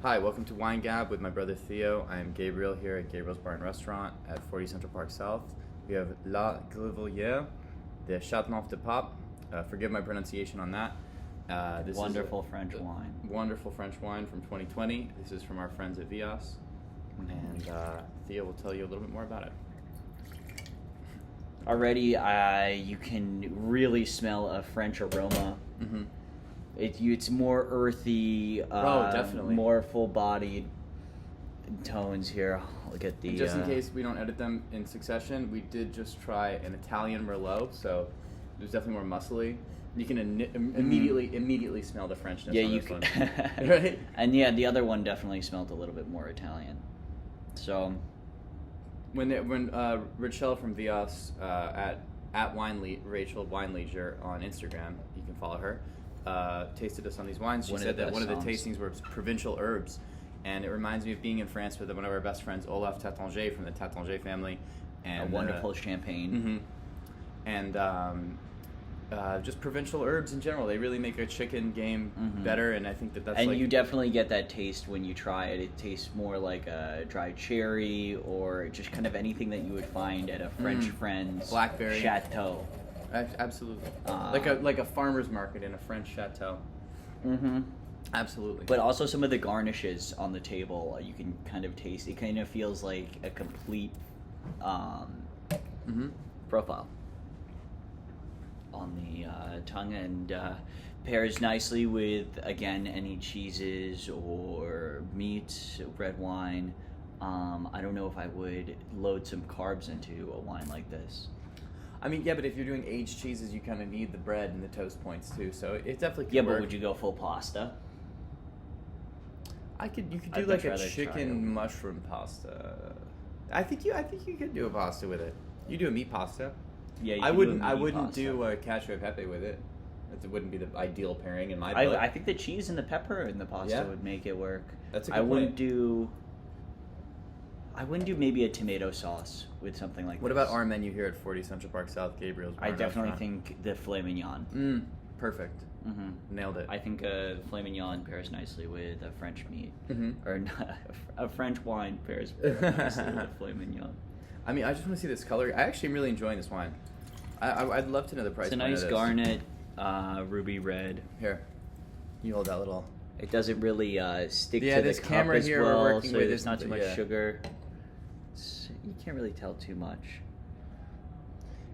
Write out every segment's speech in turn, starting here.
Hi, welcome to Wine Gab with my brother Theo. I am Gabriel here at Gabriel's Bar and Restaurant at 40 Central Park South. We have La Grivelière Châteauneuf-du-Pape. Forgive my pronunciation on that. This wonderful French wine. Wonderful French wine from 2020. This is from our friends at Vias. And Theo will tell you a little bit more about it. Already, you can really smell a French aroma. Mm-hmm. It's more earthy, definitely. more full-bodied tones here. Look at the... Just in case we don't edit them in succession, we did just try an Italian Merlot, so it was definitely more muscly. You can immediately smell the Frenchness on this one. Right? And yeah, the other one definitely smelled a little bit more Italian. So... When Rachel from Vias at Rachel Wine Leisure on Instagram, you can follow her, tasted us on these wines. She said that one of the tastings were provincial herbs, and it reminds me of being in France with one of our best friends, Olaf Tattanger from the Tattanger family, and a wonderful champagne. Mm-hmm. And just provincial herbs in general. They really make a chicken game better, and I think that's. And you definitely get that taste when you try it. It tastes more like a dried cherry, or just kind of anything that you would find at a French friend's blackberry chateau. Absolutely, like a farmer's market in a French chateau. Mm-hmm. Absolutely. But also some of the garnishes on the table, you can kind of taste. It kind of feels like a complete profile on the tongue, and pairs nicely with, again, any cheeses or meats, red wine. I don't know if I would load some carbs into a wine like this. I mean, yeah, but if you're doing aged cheeses, you kind of need the bread and the toast points too. So it definitely could work. But would you go full pasta? You could do like a chicken mushroom pasta. I think you could do a pasta with it. You do a meat pasta. Yeah, I wouldn't do a cacio e pepe with it. It wouldn't be the ideal pairing in my book. I think the cheese and the pepper in the pasta would make it work. That's a good point. I wouldn't do maybe a tomato sauce with something like What this. about our menu here at 40 Central Park South, Gabriel's Bar I definitely think the filet mignon. Perfect. Mm-hmm. Nailed it. I think a filet mignon pairs nicely with a French meat. Or a French wine pairs nicely with a filet mignon. I mean, I just want to see this color. I actually am really enjoying this wine. I'd love to know the price. It's a nice garnet, ruby red. Here, you hold that little. It doesn't really stick to this the camera cup as here well, we're working so with there's not too much sugar. You can't really tell too much.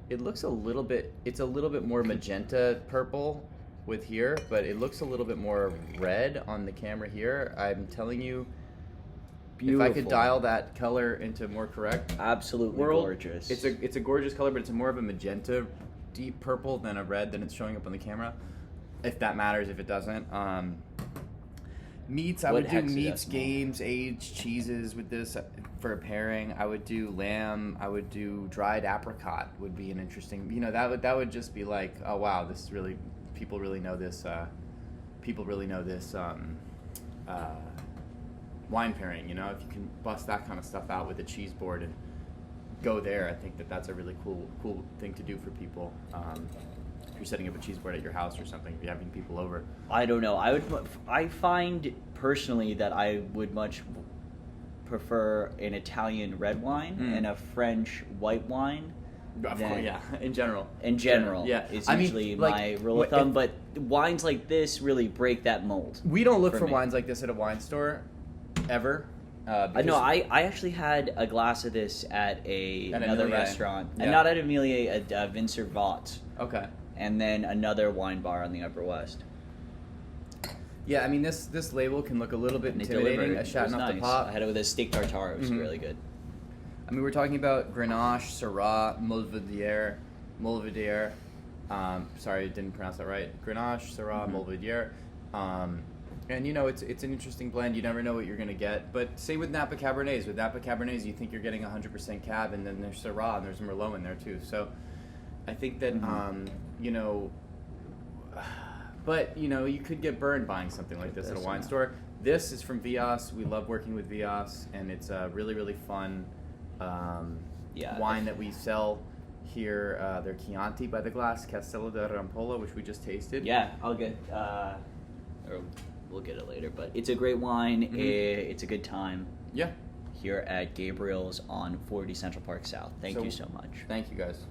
It looks a little bit. It's a little bit more magenta purple with here, but it looks a little bit more red on the camera here. I'm telling you. Beautiful. If I could dial that color into more correct, absolutely gorgeous. It's a gorgeous color, but it's more of a magenta, deep purple than a red than it's showing up on the camera. If that matters, if it doesn't. Meats, I would do meats, games, aged cheeses with this for a pairing. I would do lamb. I would do dried apricot. Would be an interesting. That would just be like, oh wow, this is really people really know this. People really know this. Wine pairing, if you can bust that kind of stuff out with a cheese board and go there, I think that's a really cool thing to do for people. If you're setting up a cheese board at your house or something, if you're having people over. I don't know. I find personally that I would much prefer an Italian red wine and a French white wine. Of course, yeah. In general, yeah, it's usually my rule of thumb. But wines like this really break that mold. We don't look for wines like this at a wine store. Ever? No, I actually had a glass of this at another restaurant. Yeah. And not at Amelia, at Vincer Vaught. Okay. And then another wine bar on the Upper West. Yeah, I mean, this label can look a little bit intimidating. A Châteauneuf-du-Pape. I had it with a steak tartare. It was really good. I mean, we're talking about Grenache, Syrah, Mourvèdre. Sorry, I didn't pronounce that right. Grenache, Syrah, Mourvèdre. And it's an interesting blend. You never know what you're going to get. But say with Napa Cabernets. With Napa Cabernets, you think you're getting 100% Cab, and then there's Syrah, and there's Merlot in there too. So I think that, but, you could get burned buying something like this at a wine store. This is from Vias. We love working with Vias, and it's a really, really fun wine that we sell Here, their Chianti by the glass, Castello de Rampolla, which we just tasted. Yeah, I'll get, or we'll get it later, but it's a great wine. Mm-hmm. It's a good time. Yeah. Here at Gabriel's on 40 Central Park South. Thank you so much. Thank you, guys.